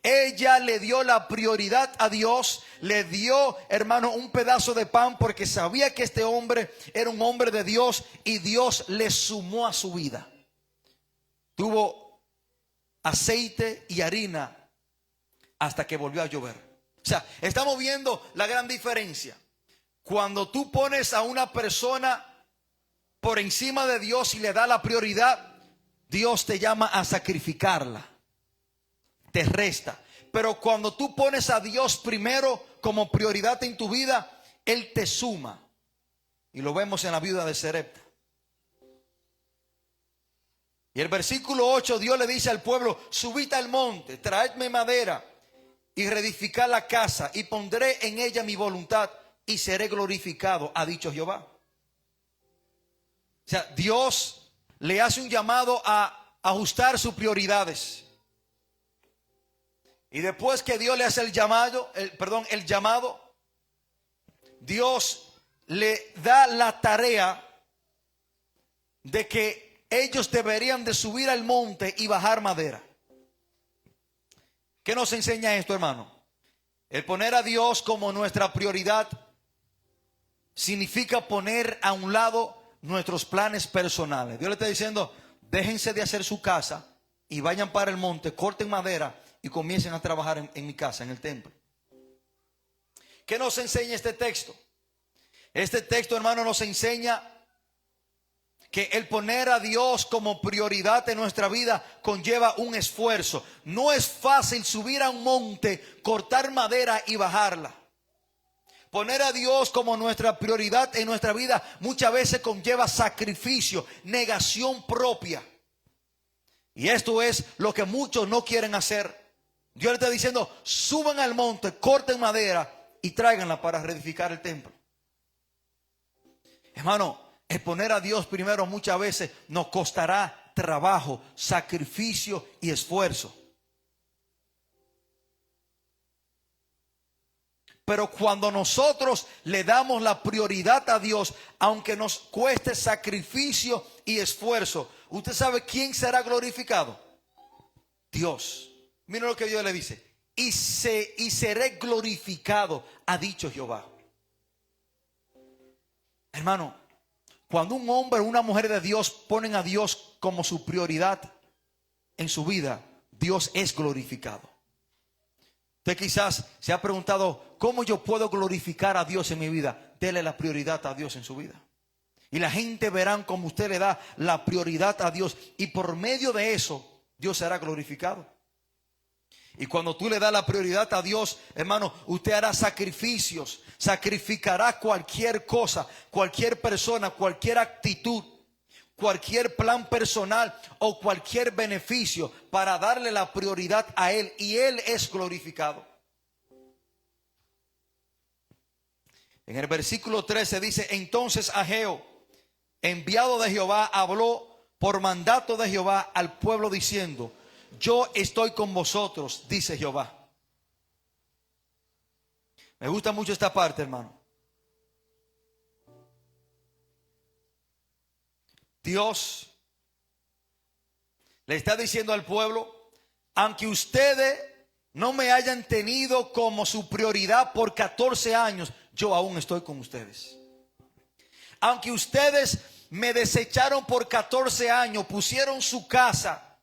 Ella le dio la prioridad a Dios, le dio, hermano, un pedazo de pan porque sabía que este hombre era un hombre de Dios y Dios le sumó a su vida. Tuvo aceite y harina hasta que volvió a llover. O sea, estamos viendo la gran diferencia. Cuando tú pones a una persona por encima de Dios y le da la prioridad, Dios te llama a sacrificarla, te resta. Pero cuando tú pones a Dios primero como prioridad en tu vida, Él te suma. Y lo vemos en la viuda de Serepta. Y el versículo 8, Dios le dice al pueblo: subid al monte, traedme madera y reedificar la casa, y pondré en ella mi voluntad y seré glorificado, ha dicho Jehová. O sea, Dios le hace un llamado a ajustar sus prioridades. Y después que Dios le hace el llamado, Dios le da la tarea de que ellos deberían de subir al monte y bajar madera. ¿Qué nos enseña esto, hermano? El poner a Dios como nuestra prioridad significa poner a un lado nuestros planes personales. Dios le está diciendo: déjense de hacer su casa y vayan para el monte, corten madera y comiencen a trabajar en mi casa, en el templo. ¿Qué nos enseña este texto? Este texto, hermano, nos enseña que el poner a Dios como prioridad en nuestra vida conlleva un esfuerzo. No es fácil subir a un monte, cortar madera y bajarla. Poner a Dios como nuestra prioridad en nuestra vida muchas veces conlleva sacrificio, negación propia. Y esto es lo que muchos no quieren hacer. Dios le está diciendo: suban al monte, corten madera y tráiganla para reedificar el templo. Hermano, el poner a Dios primero muchas veces nos costará trabajo, sacrificio y esfuerzo. Pero cuando nosotros le damos la prioridad a Dios, aunque nos cueste sacrificio y esfuerzo, ¿usted sabe quién será glorificado? Dios. Mira lo que Dios le dice: y seré glorificado, ha dicho Jehová. Hermano, cuando un hombre o una mujer de Dios ponen a Dios como su prioridad en su vida, Dios es glorificado. Usted quizás se ha preguntado: ¿cómo yo puedo glorificar a Dios en mi vida? Dele la prioridad a Dios en su vida. Y la gente verán cómo usted le da la prioridad a Dios. Y por medio de eso, Dios será glorificado. Y cuando tú le das la prioridad a Dios, hermano, usted hará sacrificios. Sacrificará cualquier cosa, cualquier persona, cualquier actitud, cualquier plan personal o cualquier beneficio para darle la prioridad a Él. Y Él es glorificado. En el versículo 13 dice: entonces Ageo, enviado de Jehová, habló por mandato de Jehová al pueblo diciendo: yo estoy con vosotros, dice Jehová. Me gusta mucho esta parte, hermano. Dios le está diciendo al pueblo: aunque ustedes no me hayan tenido como su prioridad por 14 años, yo aún estoy con ustedes. Aunque ustedes me desecharon por 14 años, pusieron su casa,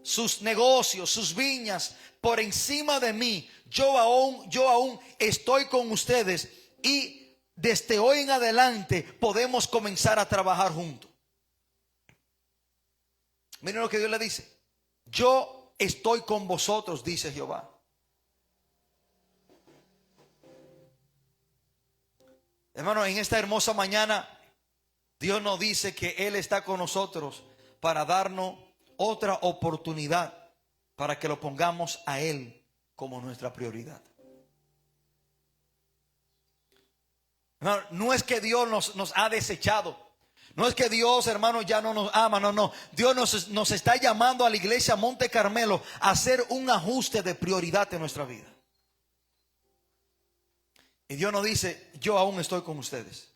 sus negocios, sus viñas por encima de mí, yo aún estoy con ustedes. Y desde hoy en adelante podemos comenzar a trabajar juntos. Miren lo que Dios le dice: yo estoy con vosotros, dice Jehová. Hermano, en esta hermosa mañana Dios nos dice que Él está con nosotros para darnos otra oportunidad para que lo pongamos a Él como nuestra prioridad. Hermano, no es que Dios nos ha desechado. No es que Dios, hermano, ya no nos ama. No. Dios nos está llamando a la iglesia Monte Carmelo a hacer un ajuste de prioridad en nuestra vida. Y Dios nos dice: yo aún estoy con ustedes.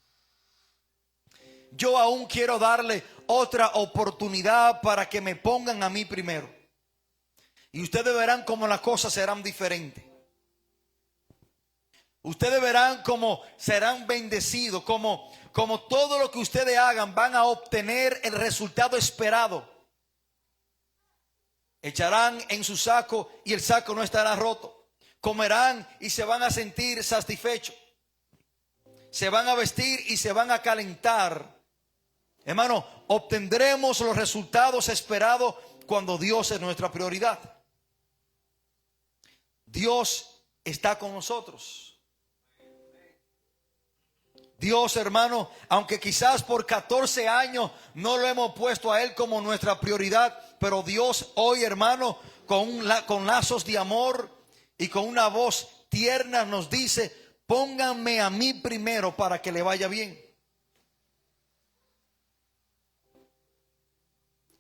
Yo aún quiero darle otra oportunidad para que me pongan a mí primero. Y ustedes verán cómo las cosas serán diferentes. Ustedes verán cómo serán bendecidos, como todo lo que ustedes hagan van a obtener el resultado esperado. Echarán en su saco y el saco no estará roto. Comerán y se van a sentir satisfechos. Se van a vestir y se van a calentar. Hermano, obtendremos los resultados esperados cuando Dios es nuestra prioridad. Dios está con nosotros. Dios, hermano, aunque quizás por 14 años no lo hemos puesto a Él como nuestra prioridad, pero Dios hoy, hermano, con lazos de amor y con una voz tierna nos dice: pónganme a mí primero para que le vaya bien.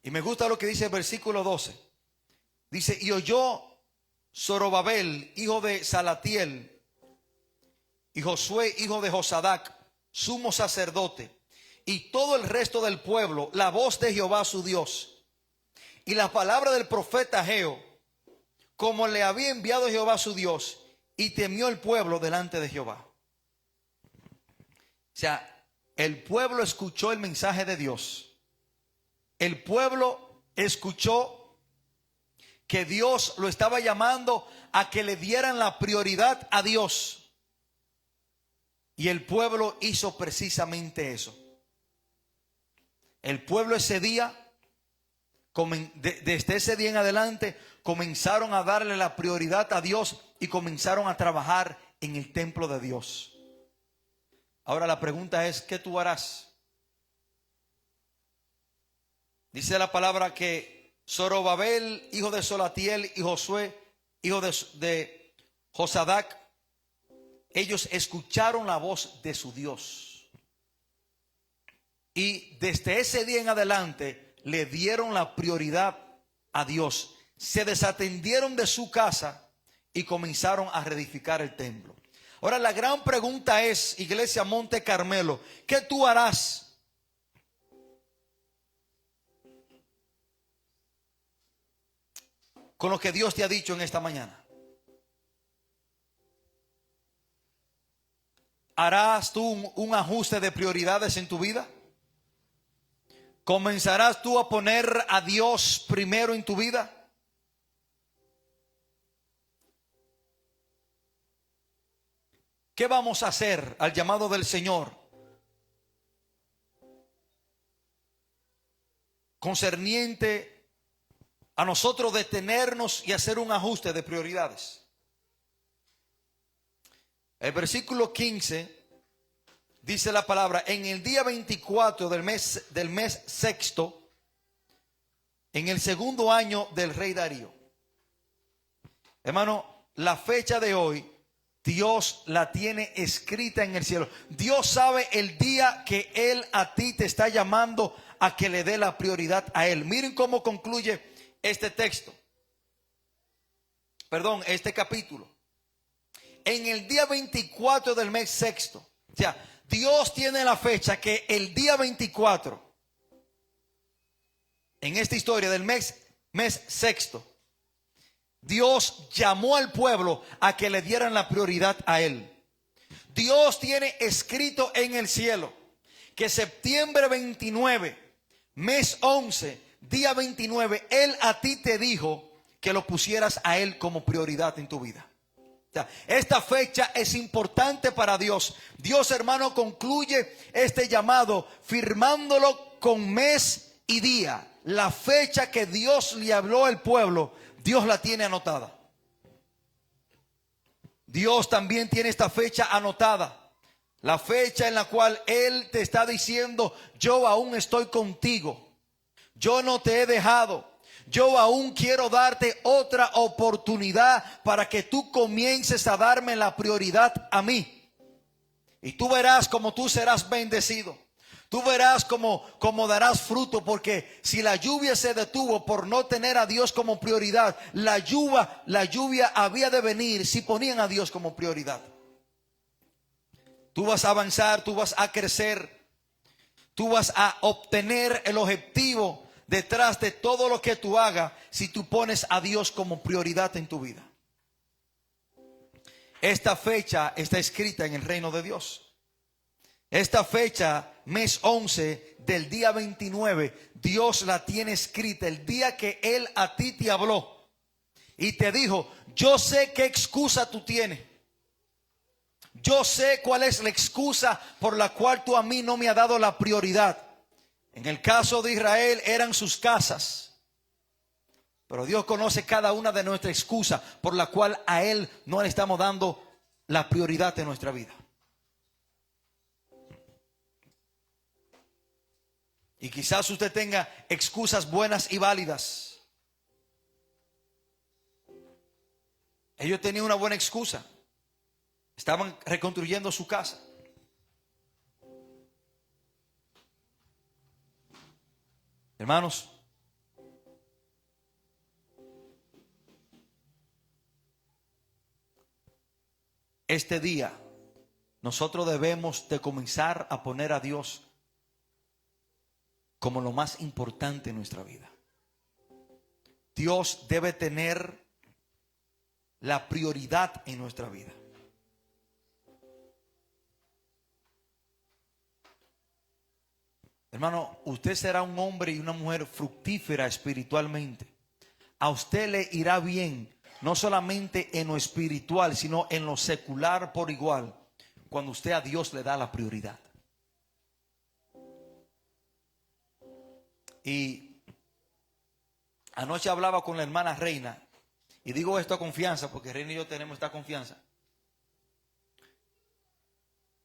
Y me gusta lo que dice el versículo 12. Dice: y oyó Zorobabel, hijo de Salatiel, y Josué, hijo de Josadac, sumo sacerdote, y todo el resto del pueblo, la voz de Jehová su Dios, y la palabra del profeta Ageo, como le había enviado Jehová su Dios, y temió el pueblo delante de Jehová. O sea, el pueblo escuchó el mensaje de Dios. El pueblo escuchó que Dios lo estaba llamando a que le dieran la prioridad a Dios. Y el pueblo hizo precisamente eso. El pueblo ese día, desde ese día en adelante, comenzaron a darle la prioridad a Dios y comenzaron a trabajar en el templo de Dios. Ahora la pregunta es, ¿qué tú harás? Dice la palabra que Zorobabel, hijo de Solatiel, y Josué, hijo de Josadac, ellos escucharon la voz de su Dios. Y desde ese día en adelante le dieron la prioridad a Dios. Se desatendieron de su casa y comenzaron a reedificar el templo. Ahora la gran pregunta es, Iglesia Monte Carmelo, ¿qué tú harás? Con lo que Dios te ha dicho en esta mañana. ¿Harás tú un ajuste de prioridades en tu vida? ¿Comenzarás tú a poner a Dios primero en tu vida? ¿Qué vamos a hacer al llamado del Señor concerniente a nosotros detenernos y hacer un ajuste de prioridades? El versículo 15 dice la palabra: en el día 24 del mes sexto, en el segundo año del rey Darío. Hermano, la fecha de hoy Dios la tiene escrita en el cielo. Dios sabe el día que Él a ti te está llamando a que le dé la prioridad a Él. Miren cómo concluye este texto. Perdón, este capítulo. En el día 24 del mes sexto. O sea, Dios tiene la fecha que el día 24, en esta historia del mes sexto, Dios llamó al pueblo a que le dieran la prioridad a Él. Dios tiene escrito en el cielo que septiembre 29, mes 11, día 29, Él a ti te dijo que lo pusieras a Él como prioridad en tu vida. Esta fecha es importante para Dios. Dios, hermano, concluye este llamado firmándolo con mes y día. La fecha que Dios le habló al pueblo, Dios la tiene anotada. Dios también tiene esta fecha anotada. La fecha en la cual Él te está diciendo: yo aún estoy contigo. Yo no te he dejado. Yo aún quiero darte otra oportunidad para que tú comiences a darme la prioridad a mí. Y tú verás como tú serás bendecido. Tú verás como darás fruto, porque si la lluvia se detuvo por no tener a Dios como prioridad, la lluvia había de venir si ponían a Dios como prioridad. Tú vas a avanzar, tú vas a crecer, tú vas a obtener el objetivo detrás de todo lo que tú hagas si tú pones a Dios como prioridad en tu vida. Esta fecha está escrita en el reino de Dios. Esta fecha, mes 11 del día 29, Dios la tiene escrita el día que Él a ti te habló y te dijo: yo sé qué excusa tú tienes. Yo sé cuál es la excusa por la cual tú a mí no me has dado la prioridad. En el caso de Israel eran sus casas. Pero Dios conoce cada una de nuestras excusas por la cual a Él no le estamos dando la prioridad en nuestra vida. Y quizás usted tenga excusas buenas y válidas. Ellos tenían una buena excusa. Estaban reconstruyendo su casa. Hermanos, este día nosotros debemos de comenzar a poner a Dios como lo más importante en nuestra vida. Dios debe tener la prioridad en nuestra vida. Hermano, usted será un hombre y una mujer fructífera espiritualmente. A usted le irá bien, no solamente en lo espiritual, sino en lo secular por igual, cuando usted a Dios le da la prioridad. Y anoche hablaba con la hermana Reina, y digo esto a confianza porque Reina y yo tenemos esta confianza.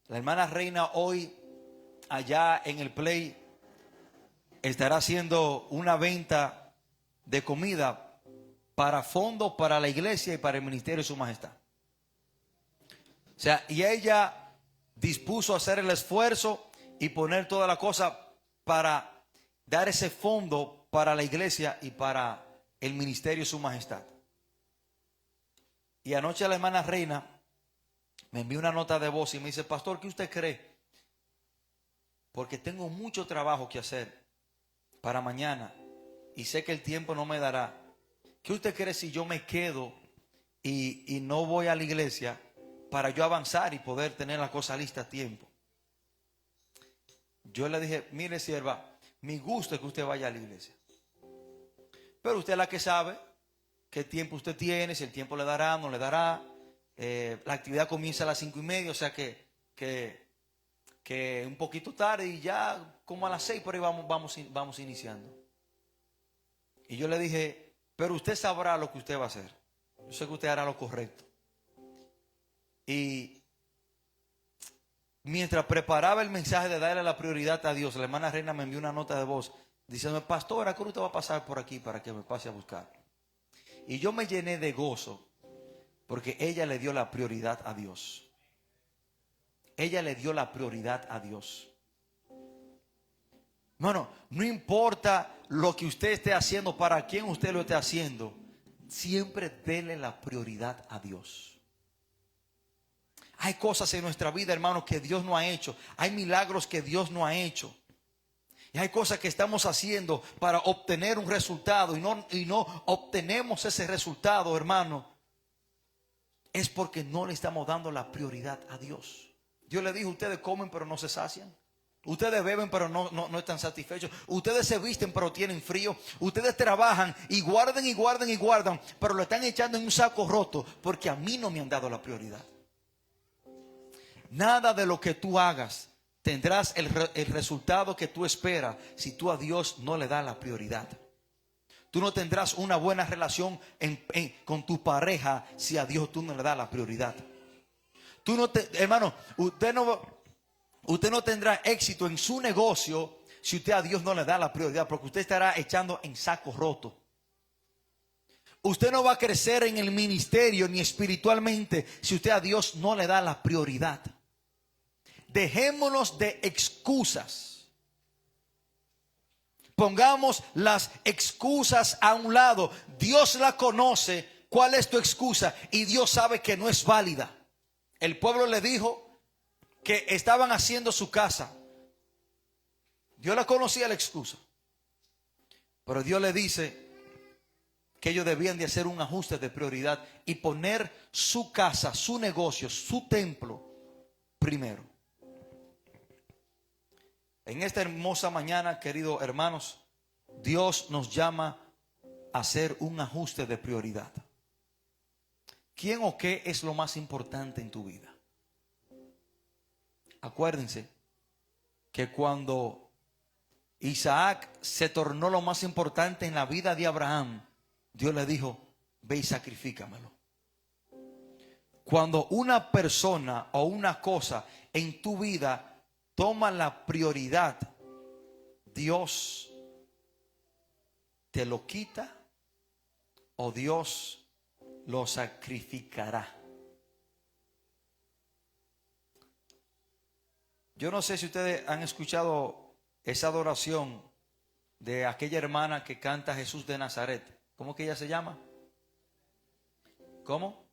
La hermana Reina hoy allá en el Play estará haciendo una venta de comida para fondos para la iglesia y para el ministerio de Su Majestad. O sea, y ella dispuso a hacer el esfuerzo y poner toda la cosa para dar ese fondo para la iglesia y para el ministerio de Su Majestad. Y anoche la hermana Reina me envió una nota de voz y me dice: pastor, ¿qué usted cree? Porque tengo mucho trabajo que hacer para mañana y sé que el tiempo no me dará. ¿Qué usted cree si yo me quedo y no voy a la iglesia para yo avanzar y poder tener la cosa lista a tiempo? Yo le dije: mire, sierva, mi gusto es que usted vaya a la iglesia, pero usted es la que sabe qué tiempo usted tiene, si el tiempo le dará, no le dará. La actividad comienza a las 5:30, o sea que un poquito tarde, y ya como a las 6 por ahí vamos iniciando. Y yo le dije: pero usted sabrá lo que usted va a hacer. Yo sé que usted hará lo correcto. Y mientras preparaba el mensaje de darle la prioridad a Dios, la hermana Reina me envió una nota de voz diciendo: pastor, ¿a qué usted va a pasar por aquí para que me pase a buscar? Y yo me llené de gozo porque ella le dio la prioridad a Dios. Ella le dio la prioridad a Dios. Bueno, no importa lo que usted esté haciendo, para quién usted lo esté haciendo, siempre dele la prioridad a Dios. Hay cosas en nuestra vida, hermanos, que Dios no ha hecho. Hay milagros que Dios no ha hecho. Y hay cosas que estamos haciendo para obtener un resultado y no obtenemos ese resultado, hermano. Es porque no le estamos dando la prioridad a Dios. Dios le dijo: ustedes comen pero no se sacian. Ustedes beben pero no están satisfechos. Ustedes se visten pero tienen frío. Ustedes trabajan y guardan, pero lo están echando en un saco roto porque a mí no me han dado la prioridad. Nada de lo que tú hagas tendrás el resultado que tú esperas si tú a Dios no le das la prioridad. Tú no tendrás una buena relación con tu pareja si a Dios tú no le das la prioridad. Hermano, usted no tendrá éxito en su negocio si usted a Dios no le da la prioridad, porque usted estará echando en saco roto. Usted no va a crecer en el ministerio ni espiritualmente si usted a Dios no le da la prioridad. Dejémonos de excusas. Pongamos las excusas a un lado. Dios la conoce. ¿Cuál es tu excusa? Y Dios sabe que no es válida. El pueblo le dijo que estaban haciendo su casa. Dios la conocía la excusa. Pero Dios le dice que ellos debían de hacer un ajuste de prioridad y poner su casa, su negocio, su templo primero. En esta hermosa mañana, queridos hermanos, Dios nos llama a hacer un ajuste de prioridad. ¿Quién o qué es lo más importante en tu vida? Acuérdense que cuando Isaac se tornó lo más importante en la vida de Abraham, Dios le dijo: ve y sacrifícamelo. Cuando una persona o una cosa en tu vida toma la prioridad, Dios te lo quita o Dios lo sacrificará. Yo no sé si ustedes han escuchado esa adoración de aquella hermana que canta Jesús de Nazaret. ¿Cómo que ella se llama? ¿Cómo?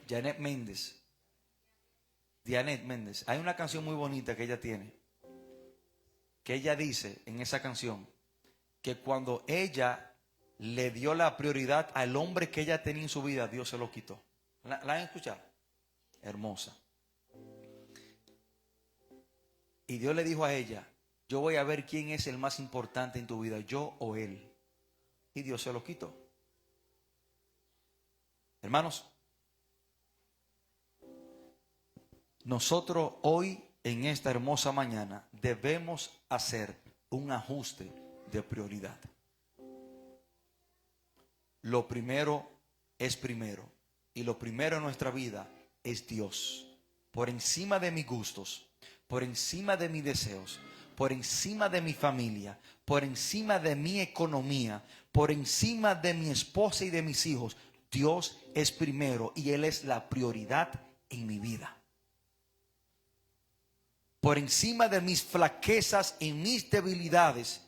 Janet Méndez. Janet Méndez. Hay una canción muy bonita que ella tiene, que ella dice en esa canción que cuando ella le dio la prioridad al hombre que ella tenía en su vida, Dios se lo quitó. ¿La han escuchado? Hermosa. Y Dios le dijo a ella: yo voy a ver quién es el más importante en tu vida, yo o él. Y Dios se lo quitó. Hermanos, nosotros hoy, en esta hermosa mañana, debemos hacer un ajuste de prioridad. Lo primero es primero, y lo primero en nuestra vida es Dios. Por encima de mis gustos, por encima de mis deseos, por encima de mi familia, por encima de mi economía, por encima de mi esposa y de mis hijos, Dios es primero y Él es la prioridad en mi vida. Por encima de mis flaquezas y mis debilidades,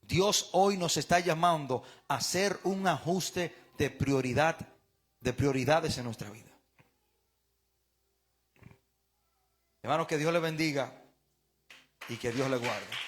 Dios hoy nos está llamando a hacer un ajuste de prioridades en nuestra vida. Hermanos, que Dios le bendiga y que Dios le guarde.